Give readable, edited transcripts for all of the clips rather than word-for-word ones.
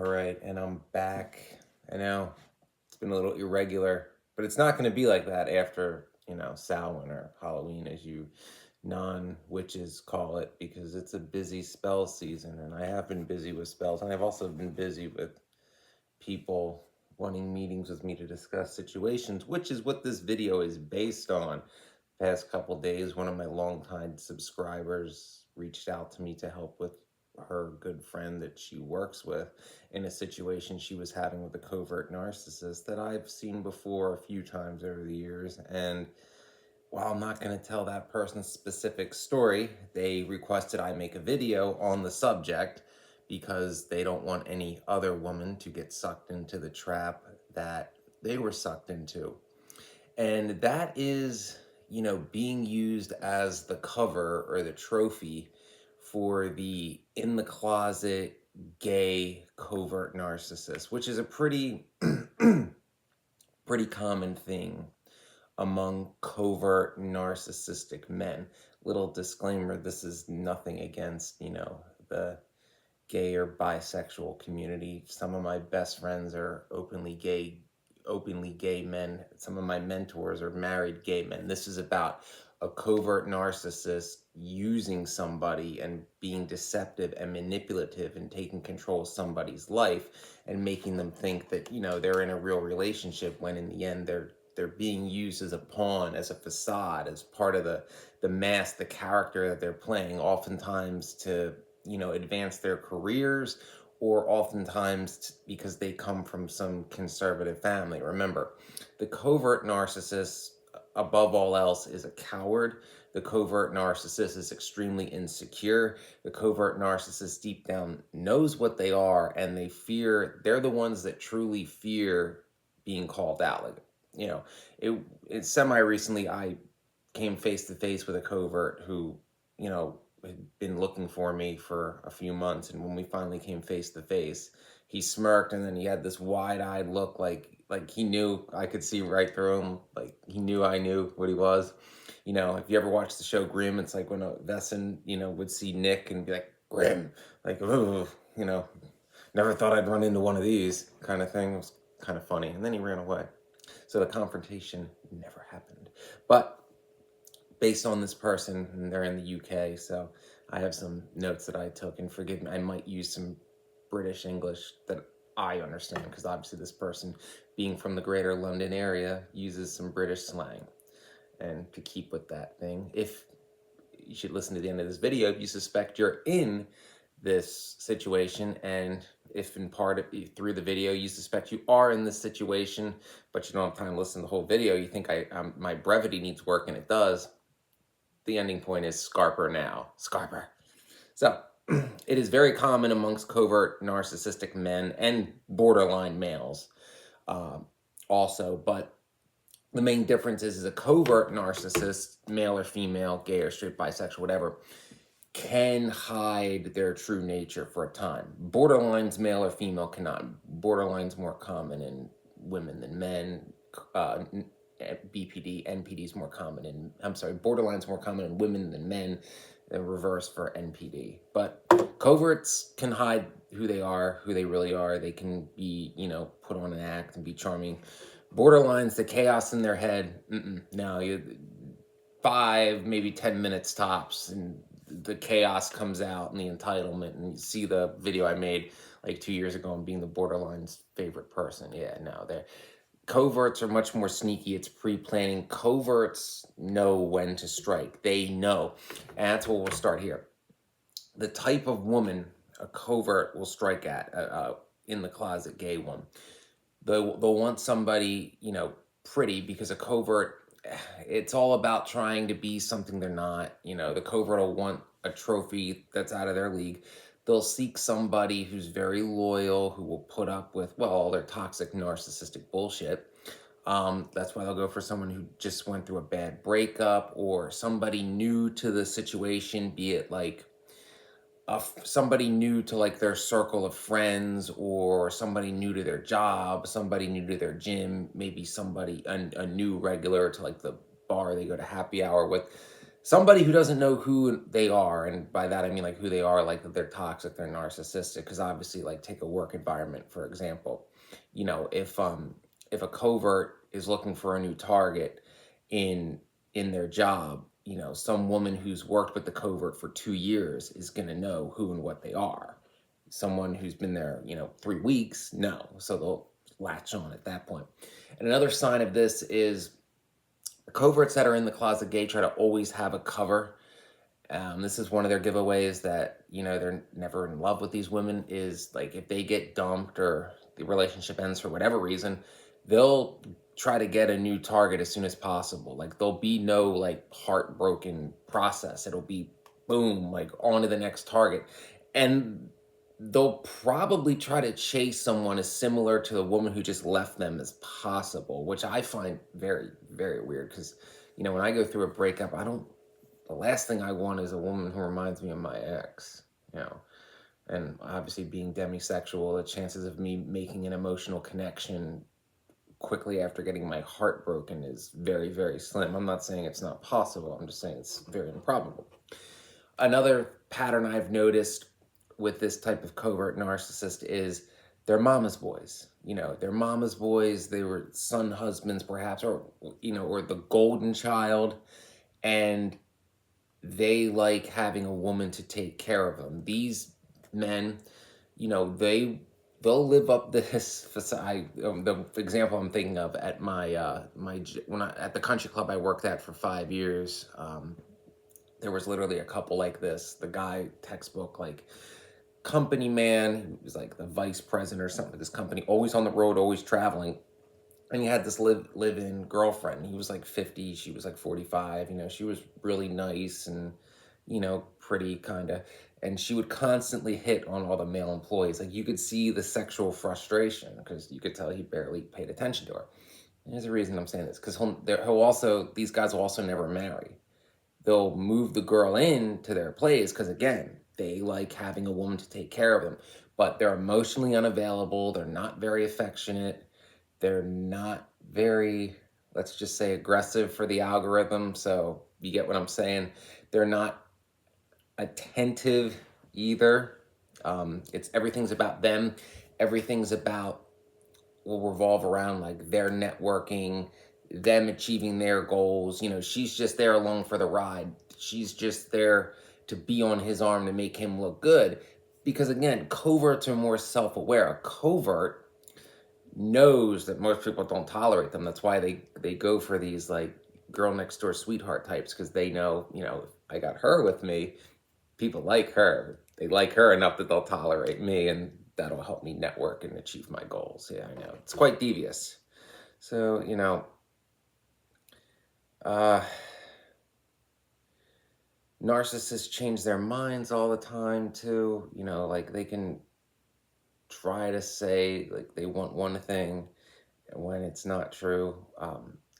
All right, and I'm back. I know it's been a little irregular, but it's not going to be like that after, Samhain or Halloween, as you non-witches call it, because it's a busy spell season, and I have been busy with spells, and I've also been busy with people wanting meetings with me to discuss situations, which is what this video is based on. Past couple days, one of my longtime subscribers reached out to me to help with her good friend that she works with in a situation she was having with a covert narcissist that I've seen before a few times over the years. And while I'm not going to tell that person's specific story, they requested I make a video on the subject because they don't want any other woman to get sucked into the trap that they were sucked into. And that is, being used as the cover or the trophy for the in the closet gay covert narcissist, which is a pretty pretty common thing among covert narcissistic men. Little disclaimer, this is nothing against, the gay or bisexual community. Some of my best friends are openly gay men. Some of my mentors are married gay men. This is about a covert narcissist using somebody and being deceptive and manipulative and taking control of somebody's life and making them think that, they're in a real relationship when in the end they're being used as a pawn, as a facade, as part of the mask, the character that they're playing, oftentimes to, advance their careers, or oftentimes because they come from some conservative family. Remember, the covert narcissist, above all else, is a coward. The covert narcissist is extremely insecure. The covert narcissist deep down knows what they are, and they're the ones that truly fear being called out. Like, it semi-recently, I came face to face with a covert who, had been looking for me for a few months, and when we finally came face to face, he smirked, and then he had this wide-eyed look, like he knew I could see right through him, like he knew I knew what he was. If you ever watched the show Grimm, it's like when a Vesson, would see Nick and be like, Grimm, like, oh, never thought I'd run into one of these kind of thing. It was kind of funny, and then he ran away. So the confrontation never happened. But based on this person, and they're in the UK, so I have some notes that I took, and forgive me, I might use some British English that I understand, because obviously this person, being from the greater London area, uses some British slang. And to keep with that thing, if you should listen to the end of this video if you suspect you're in this situation, and if in part through the video you suspect you are in this situation, but you don't have time to listen to the whole video, you think my brevity needs work, and it does. The ending point is Scarper now. Scarper. So, it is very common amongst covert narcissistic men and borderline males also, but the main difference is a covert narcissist, male or female, gay or straight, bisexual, whatever, can hide their true nature for a time. Borderlines, male or female, cannot. Borderlines more common in women than men. BPD, NPD is more common in, borderline's more common in women than men, and reverse for NPD. But coverts can hide who they are, who they really are. They can be, put on an act and be charming. Borderlines, the chaos in their head, no, 5, maybe 10 minutes tops, and the chaos comes out and the entitlement, and you see the video I made like 2 years ago on being the borderline's favorite person. Yeah, no, coverts are much more sneaky. It's pre-planning. Coverts know when to strike. They know. And that's where we'll start here. The type of woman a covert will strike at, in the closet gay one. They'll want somebody, pretty, because a covert, it's all about trying to be something they're not. The covert will want a trophy that's out of their league. They'll seek somebody who's very loyal, who will put up with, well, all their toxic narcissistic bullshit. That's why they'll go for someone who just went through a bad breakup, or somebody new to the situation, be it like somebody new to like their circle of friends, or somebody new to their job, somebody new to their gym, maybe somebody, a new regular to like the bar they go to happy hour with. somebody who doesn't know who they are, and by that I mean like who they are, like that they're toxic, they're narcissistic. Because obviously, like take a work environment for example. If a covert is looking for a new target in their job, some woman who's worked with the covert for 2 years is gonna know who and what they are. Someone who's been there, 3 weeks, no. So they'll latch on at that point. And another sign of this is coverts that are in the closet gay try to always have a cover. This is one of their giveaways that, they're never in love with these women, is like if they get dumped or the relationship ends for whatever reason, they'll try to get a new target as soon as possible. Like there'll be no like heartbroken process. It'll be boom, like on to the next target. And they'll probably try to chase someone as similar to the woman who just left them as possible, which I find very, very weird. Because, when I go through a breakup, the last thing I want is a woman who reminds me of my ex, and obviously being demisexual, the chances of me making an emotional connection quickly after getting my heart broken is very, very slim. I'm not saying it's not possible. I'm just saying it's very improbable. Another pattern I've noticed with this type of covert narcissist is they're mama's boys. They're mama's boys. They were son husbands, perhaps, or the golden child, and they like having a woman to take care of them. These men, they'll live up this facade. The example I'm thinking of at at the country club I worked at for 5 years. There was literally a couple like this. The guy, textbook, like company man, he was like the vice president or something of this company, always on the road, always traveling. And he had this live-in girlfriend. He was like 50, she was like 45. She was really nice and, pretty kind of. And she would constantly hit on all the male employees. Like you could see the sexual frustration because you could tell he barely paid attention to her. And there's a reason I'm saying this, because these guys will also never marry. They'll move the girl into their place because, again, they like having a woman to take care of them. But they're emotionally unavailable. They're not very affectionate. They're not very, let's just say, aggressive for the algorithm. So you get what I'm saying. They're not attentive either. Everything's about them. Everything's will revolve around like their networking, them achieving their goals. She's just there along for the ride. She's just there to be on his arm to make him look good. Because again, coverts are more self-aware. A covert knows that most people don't tolerate them. That's why they go for these like girl next door sweetheart types, because they know, if I got her with me, people like her. They like her enough that they'll tolerate me, and that'll help me network and achieve my goals. Yeah, I know. It's quite devious. So, narcissists change their minds all the time too. Like they can try to say like they want one thing when it's not true.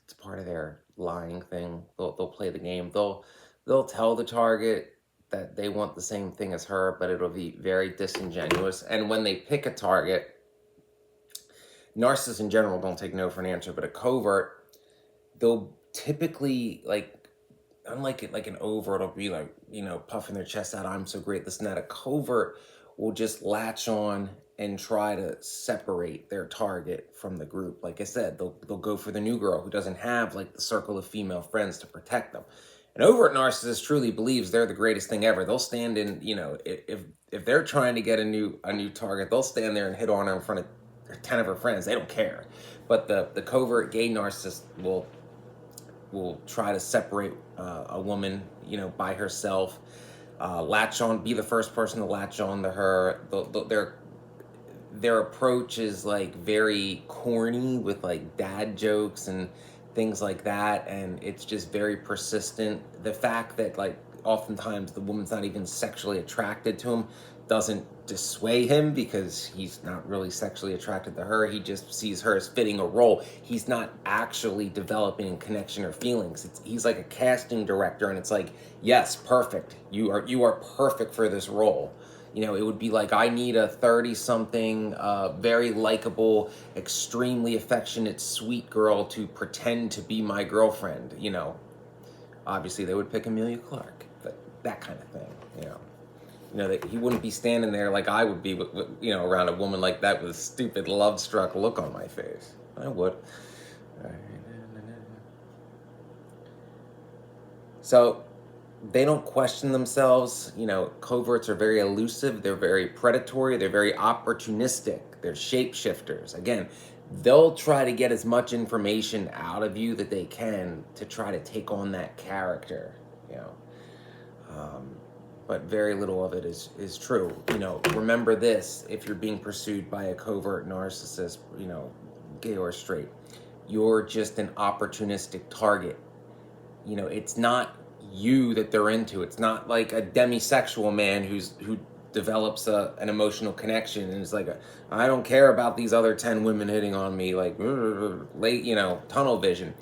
It's part of their lying thing. They'll play the game. They'll tell the target that they want the same thing as her, but it'll be very disingenuous. And when they pick a target, narcissists in general don't take no for an answer, but a covert, they'll typically, like, unlike it, like an overt, it'll be like, puffing their chest out, I'm so great, this and that. A covert will just latch on and try to separate their target from the group. Like I said, they'll go for the new girl who doesn't have like the circle of female friends to protect them. An overt narcissist truly believes they're the greatest thing ever. They'll stand in, if they're trying to get a new target, they'll stand there and hit on her in front of 10 of her friends. They don't care. But the covert gay narcissist will try to separate a woman, by herself, latch on, be the first person to latch on to her. Their approach is like very corny with like dad jokes and things like that, and it's just very persistent. The fact that like oftentimes the woman's not even sexually attracted to him doesn't dissuade him, because he's not really sexually attracted to her. He just sees her as fitting a role. He's not actually developing connection or feelings. He's like a casting director, and it's like, yes, perfect. You are perfect for this role. It would be like, I need a 30-something, very likable, extremely affectionate, sweet girl to pretend to be my girlfriend, Obviously, they would pick Amelia Clark, but that kind of thing, you know. You know, that he wouldn't be standing there like I would be, you know, around a woman like that with a stupid love-struck look on my face. I would. So they don't question themselves. You know, coverts are very elusive. They're very predatory. They're very opportunistic. They're shapeshifters. Again, they'll try to get as much information out of you that they can to try to take on that character, you know. But very little of it is true. You know, remember this, if you're being pursued by a covert narcissist, you know, gay or straight, you're just an opportunistic target. You know, it's not you that they're into. It's not like a demisexual man who develops an emotional connection and is like, I don't care about these other 10 women hitting on me, like, late, you know, tunnel vision.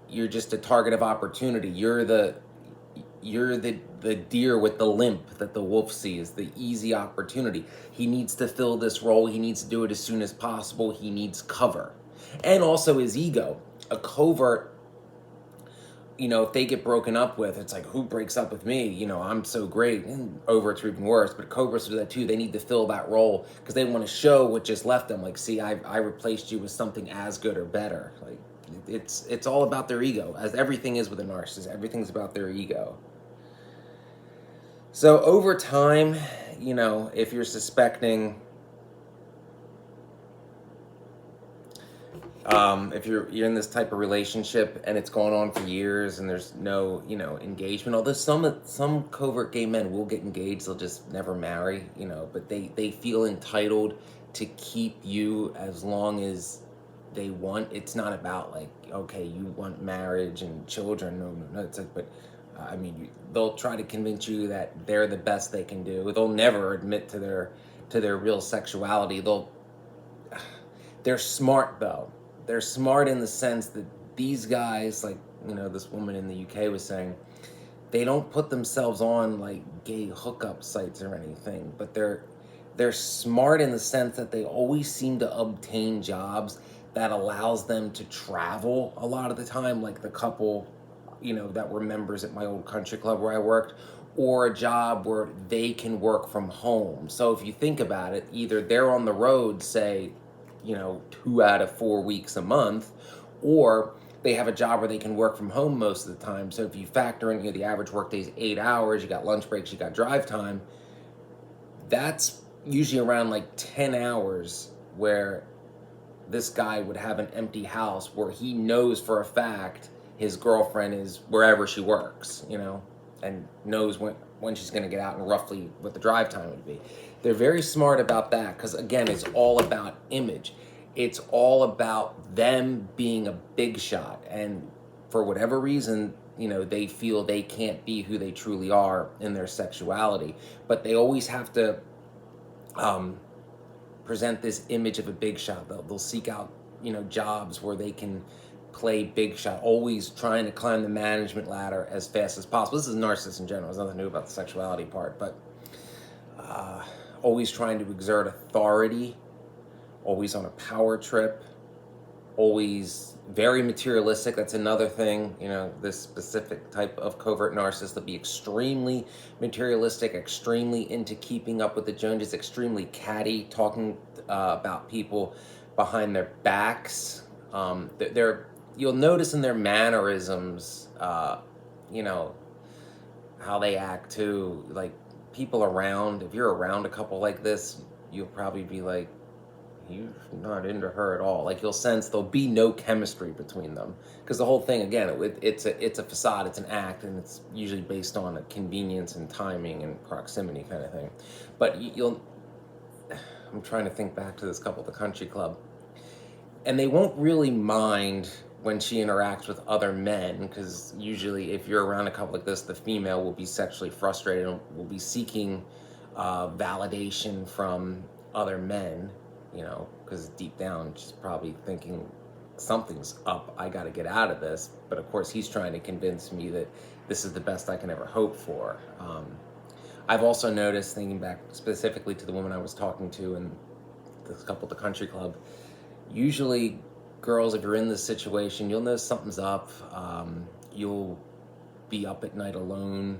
You're just a target of opportunity. You're the deer with the limp that the wolf sees, the easy opportunity. He needs to fill this role. He needs to do it as soon as possible. He needs cover. And also his ego. A covert, you know, if they get broken up with, it's like, who breaks up with me? You know, I'm so great. And overts are even worse, but coverts do that too. They need to fill that role because they want to show what just left them. Like, see, I replaced you with something as good or better. Like, it's all about their ego, as everything is with a narcissist. Everything's about their ego. So over time, you know, if you're suspecting, if you're in this type of relationship and it's going on for years and there's no, you know, engagement, although some covert gay men will get engaged, they'll just never marry, you know, but they feel entitled to keep you as long as they want. It's not about like, okay, you want marriage and children. No, it's like, but I mean, they'll try to convince you that they're the best they can do. They'll never admit to their real sexuality. They're smart though. They're smart in the sense that these guys, like, you know, this woman in the UK was saying, they don't put themselves on like gay hookup sites or anything, but they're smart in the sense that they always seem to obtain jobs that allows them to travel a lot of the time, like the couple, you know, that were members at my old country club where I worked, or a job where they can work from home. So if you think about it, either they're on the road, say, you know, 2 out of 4 weeks a month, or they have a job where they can work from home most of the time. So if you factor in, you know, the average workday is 8 hours, you got lunch breaks, you got drive time, that's usually around like 10 hours where this guy would have an empty house where he knows for a fact his girlfriend is wherever she works, you know, and knows when she's going to get out and roughly what the drive time would be. They're very smart about that because, again, it's all about image. It's all about them being a big shot. And for whatever reason, you know, they feel they can't be who they truly are in their sexuality. But they always have to present this image of a big shot. They'll seek out, you know, jobs where they can play big shot, always trying to climb the management ladder as fast as possible. This is narcissists in general. There's nothing new about the sexuality part, but always trying to exert authority, always on a power trip, always very materialistic. That's another thing, you know, this specific type of covert narcissist will be extremely materialistic, extremely into keeping up with the Joneses, extremely catty, talking about people behind their backs. You'll notice in their mannerisms, you know, how they act too. Like, people around, if you're around a couple like this, you'll probably be like, you're not into her at all. Like, you'll sense there'll be no chemistry between them because the whole thing, again, it's a facade, it's an act, and it's usually based on a convenience and timing and proximity kind of thing. But I'm trying to think back to this couple at the country club, and they won't really mind when she interacts with other men, because usually if you're around a couple like this, the female will be sexually frustrated and will be seeking validation from other men, you know, because deep down she's probably thinking something's up, I got to get out of this. But of course he's trying to convince me that this is the best I can ever hope for. I've also noticed, thinking back specifically to the woman I was talking to and this couple at the country club, usually girls, if you're in this situation, you'll know something's up. You'll be up at night alone,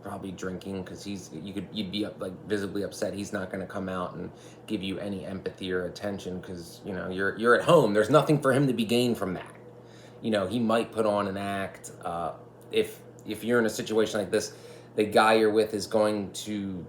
probably drinking, because you'd be like visibly upset. He's not going to come out and give you any empathy or attention, because you're at home. There's nothing for him to be gained from that. He might put on an act. If you're in a situation like this, the guy you're with is going to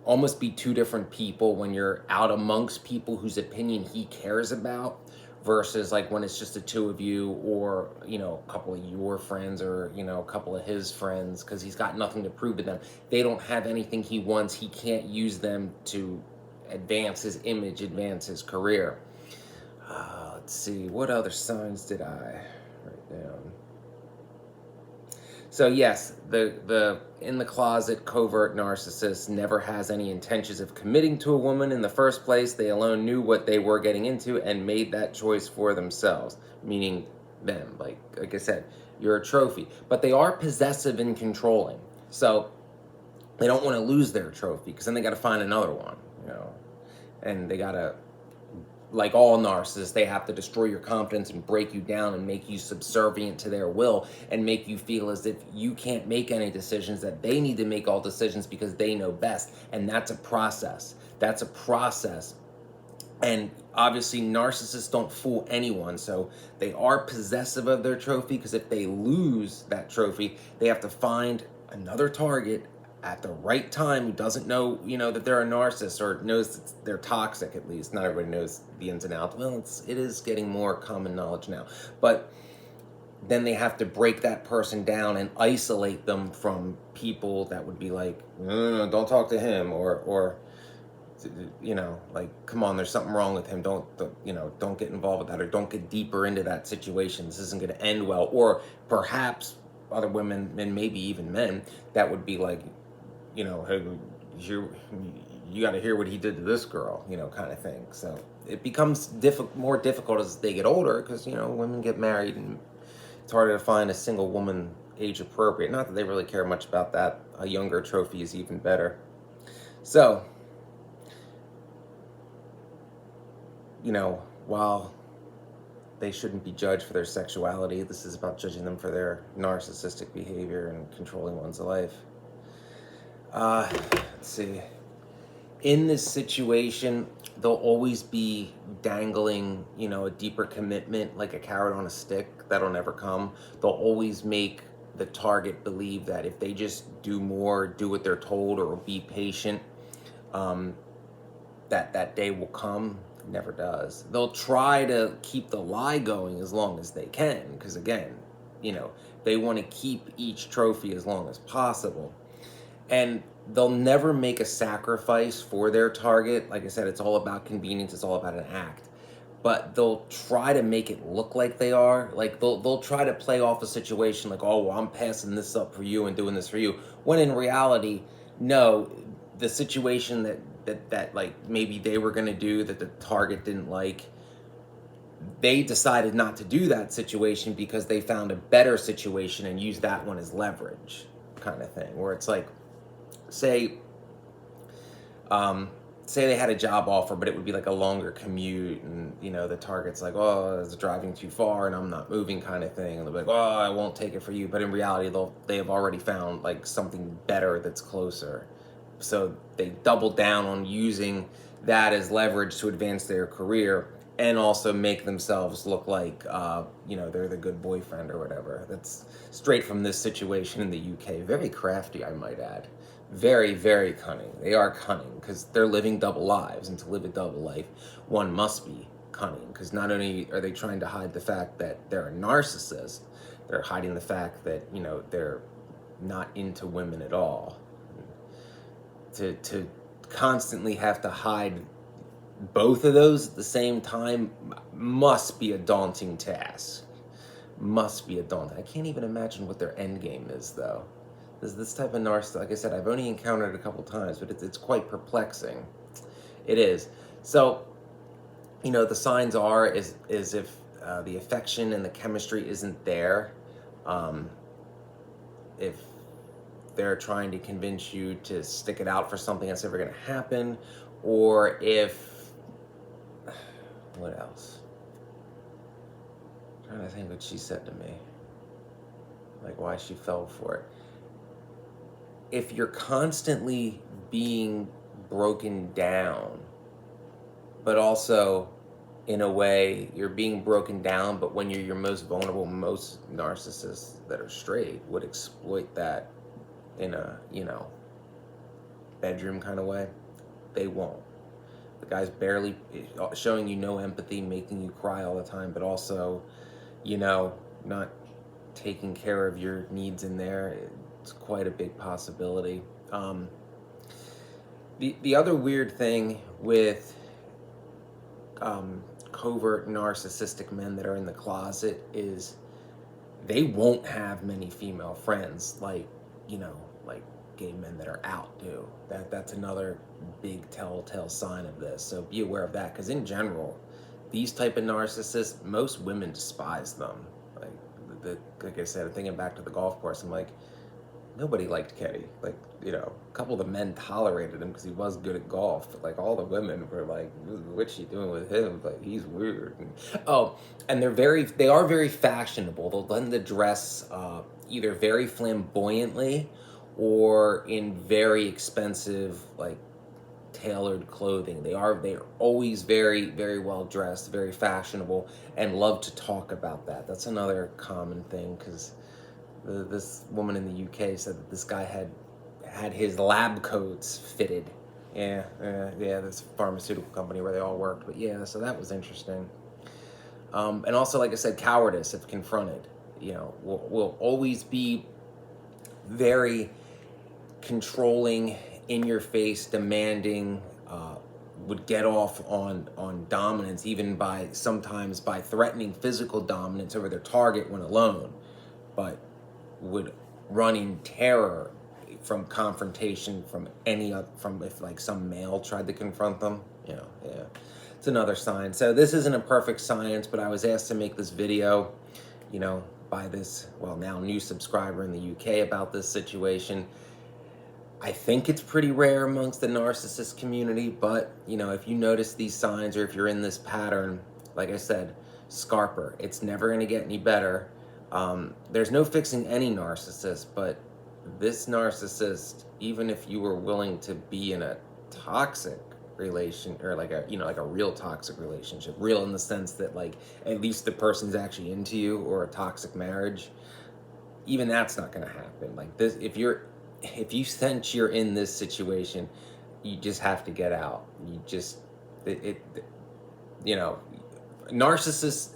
almost be two different people when you're out amongst people whose opinion he cares about, versus like when it's just the two of you, or a couple of your friends, or a couple of his friends, because he's got nothing to prove to them. They don't have anything he wants. He can't use them to advance his image, advance his career. Let's see, what other signs did I write down? So yes, the in the closet covert narcissist never has any intentions of committing to a woman in the first place. They alone knew what they were getting into and made that choice for themselves, meaning them. Like I said, you're a trophy, but they are possessive and controlling. So they don't want to lose their trophy, because then they got to find another one, and they got to, like all narcissists, they have to destroy your confidence and break you down and make you subservient to their will, and make you feel as if you can't make any decisions, that they need to make all decisions because they know best. And that's a process. That's a process. And obviously narcissists don't fool anyone, so they are possessive of their trophy, because if they lose that trophy, they have to find another target at the right time who doesn't know, that they're a narcissist, or knows that they're toxic. At least not everybody knows the ins and outs. Well, it is getting more common knowledge now, but then they have to break that person down and isolate them from people that would be like, no, don't talk to him, or like, come on, there's something wrong with him. Don't get involved with that, or don't get deeper into that situation. This isn't going to end well. Or perhaps other women, and maybe even men, that would be like, hey, you got to hear what he did to this girl, kind of thing. So it becomes more difficult as they get older, because, women get married and it's harder to find a single woman age appropriate. Not that they really care much about that. A younger trophy is even better. So, while they shouldn't be judged for their sexuality, this is about judging them for their narcissistic behavior and controlling one's life. Let's see. In this situation, they'll always be dangling, a deeper commitment, like a carrot on a stick that'll never come. They'll always make the target believe that if they just do more, do what they're told, or be patient, that day will come. It never does. They'll try to keep the lie going as long as they can, because again, they want to keep each trophy as long as possible. And they'll never make a sacrifice for their target. Like I said, it's all about convenience. It's all about an act. But they'll try to make it look like they are. Like they'll try to play off a situation like, oh, well, I'm passing this up for you and doing this for you. When in reality, no, the situation that like maybe they were going to do that the target didn't like, they decided not to do that situation because they found a better situation and used that one as leverage, kind of thing. Where it's like, say they had a job offer, but it would be like a longer commute, and the target's like, oh, it's driving too far and I'm not moving, kind of thing, and they'll be like, oh, I won't take it for you. But in reality, they have already found like something better that's closer, so they double down on using that as leverage to advance their career and also make themselves look like they're the good boyfriend or whatever. That's straight from this situation in the UK. Very crafty, I might add. Very, very cunning. They are cunning because they're living double lives, and to live a double life, one must be cunning, because not only are they trying to hide the fact that they're a narcissist, they're hiding the fact that, they're not into women at all. To constantly have to hide both of those at the same time must be a daunting task. Must be a daunting. I can't even imagine what their end game is, though. This type of narcissist, like I said, I've only encountered it a couple times, but it's quite perplexing. It is. So, the signs are is if the affection and the chemistry isn't there, if they're trying to convince you to stick it out for something that's never going to happen, or if, what else? I'm trying to think what she said to me. like why she fell for it. If you're constantly being broken down, but also in a way you're being broken down, but when you're your most vulnerable, most narcissists that are straight would exploit that in a, bedroom kind of way. They won't. The guy's barely showing you no empathy, making you cry all the time, but also, not taking care of your needs in there. It's quite a big possibility. The other weird thing with covert narcissistic men that are in the closet is they won't have many female friends like gay men that are out do. That's another big telltale sign of this, so be aware of that, because in general these type of narcissists, most women despise them. Like I said, thinking back to the golf course, I'm like, nobody liked Kenny. Like, a couple of the men tolerated him because he was good at golf, but like all the women were like, what's she doing with him? Like, he's weird. And they are very fashionable. They'll tend to dress either very flamboyantly or in very expensive, like, tailored clothing. They're always very, very well dressed, very fashionable, and love to talk about that. That's another common thing, because this woman in the UK said that this guy had his lab coats fitted. Yeah, this pharmaceutical company where they all worked. But yeah, so that was interesting. And also, like I said, cowardice if confronted. Will always be very controlling, in your face, demanding, would get off on dominance, even sometimes by threatening physical dominance over their target when alone, but would run in terror from confrontation from if like some male tried to confront them. Yeah, it's another sign. So this isn't a perfect science, but I was asked to make this video, by this, now new subscriber in the UK about this situation. I think it's pretty rare amongst the narcissist community, but, if you notice these signs, or if you're in this pattern, like I said, scarper. It's never going to get any better. There's no fixing any narcissist, but this narcissist, even if you were willing to be in a toxic relation, or like a real toxic relationship, real in the sense that like at least the person's actually into you, or a toxic marriage, even that's not going to happen. Like this, if you sense you're in this situation, you just have to get out. Narcissists,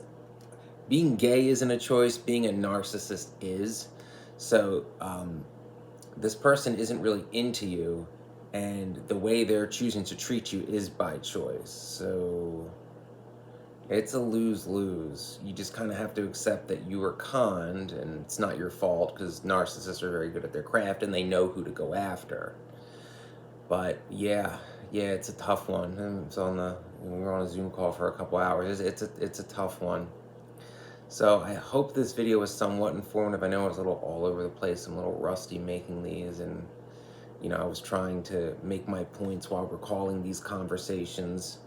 being gay isn't a choice, being a narcissist is. So this person isn't really into you, and the way they're choosing to treat you is by choice. So it's a lose-lose. You just kind of have to accept that you were conned, and it's not your fault, because narcissists are very good at their craft and they know who to go after. But yeah, it's a tough one. We were on a Zoom call for a couple hours. It's a tough one. So I hope this video was somewhat informative. I know I was a little all over the place. I'm a little rusty making these, and I was trying to make my points while recalling these conversations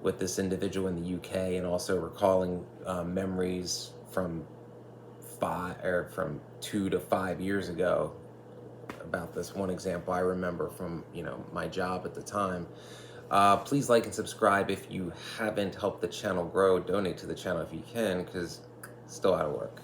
with this individual in the UK, and also recalling memories from 2 to 5 years ago about this one example I remember from my job at the time. Please like and subscribe if you haven't. Helped the channel grow. Donate to the channel if you can, because it's still out of work.